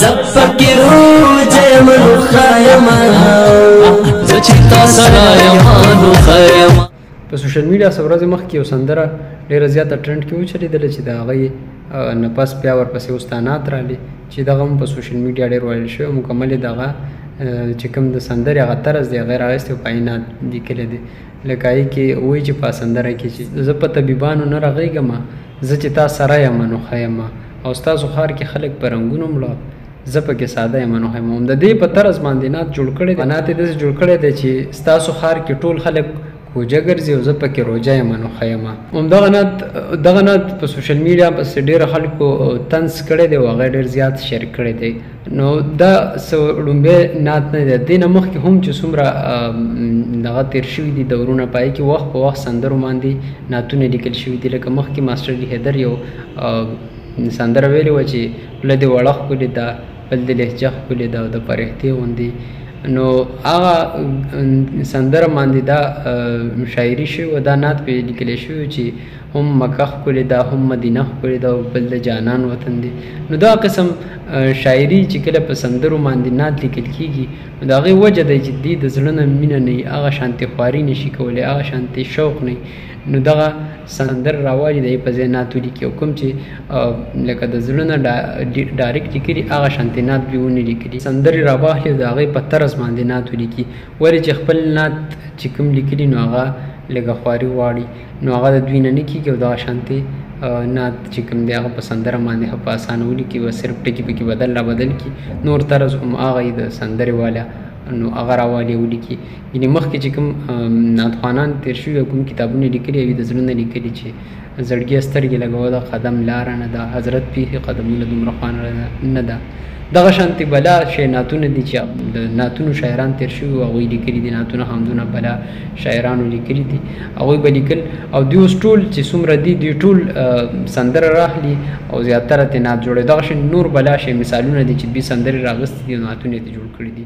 زفکر جمل خیمه زچتا سره یمانو خیمه. په سوشل میډیا ورځې مخکې یو سندره ډېره زیاته ټرند کې وچلېدله چې د هغې نه پس بیا ورپسې اوس تانات راغلي چې دغه هم په سوشل میډیا ډېر وایرل شوی. مکمل یې دغه چې کوم د سندرې هغه طرز دی هغه یې راغوستی او په آینات لیکلی دی. لکه هغې کې وایي چې په سندره کې چې زه په طبیبانو نه رغېږم زه چې تا سره یم نو ښه یم او ستاسو ښار کې خلک په رنګونو مړه زه پکې ساده یم نو ښه یم. هم د دې په طرز باندې نعت جوړ کړی دی. نعت یې داسې جوړ کړی دی چې ستاسو ښار کې ټول خلک کوجه ګرځي او زه پکې روجه یم نو ښه یم. همدغه نعت په سوشل میډیا پسې ډېرو خلکو طنز کړی دی او هغه ډېر زیات شیر کړی دی. نو دا لومبی نعت نه دی. دې نه مخکې هم چې څومره دغه تېر شوي دي دورونه په هغې کې وخت په وخت سندرو باندې نعتونه لیکل شوي دي. لکه مخکې ماسټر علي حیدر یو سندره ویلې وه چې خوله دې وړه ښکلې ده بل دې لهجه ښکلې ده او د فرښتې غوندې. نو هغه سندره باندې دا شاعري شوې وه دا نعت پرې لیکلی شوی چې هم مکه ښکلې ده هم مدینه ښکلې ده او بل د جانان وطن دی. نو دا قسم شاعري چې کله په سندرو باندې نعت لیکل کېږي نو د هغې وجه دی چې دې د زړه نه مینه نه وي هغه شانتې خواري نه شي کولی هغه شانتې شوق نه نو دغه سندر راوالي د په ځای نعت ولیکي او کوم چې لکه د زړه نه ډایرکټ لیکلي هغه شانتې نعت بیا ونه لیکلي سندرې راواخلي د هغې په طرز باندې نعت ولیکي. ولې چې خپل نعت چې کوم لیکلي نو هغه لږه خواري غواړي نو هغه د دوی نه نه کېږي او دغه شانتې نعت چې کوم دی هغه په سندره باندې په اسانه ولیکي او صرف ټکي پکې بدل را بدل کړي نور طرز هم هغه د سندرې والا نو هغه راوالي ولیکي. یعنې مخکې چې کوم نعتخوانان تېر شوي او کوم کتابونه لیکلي وي د زړه نه لیکلي چې زړګیه سترګې لګوه قدم لاره نه ده حضرت پیښې قدمونه دومره خوان نه ده. دغه شانتې بلا شی نعتونه دي چې د نعتونو شاعران تېر شوي وو هغوی لیکلي دي. نعتونه حمدونه بلا شاعرانو لیکلي دي هغوی به لیکل او دوی اوس ټول چې څومره دي دوی ټول سندره راخلي او زیاتره ترې نعت جوړوي. دغه شی نور بلا شی مثالونه دي چې دوی سندرې راغوستې دي او نعتونه یې جوړ کړي دي.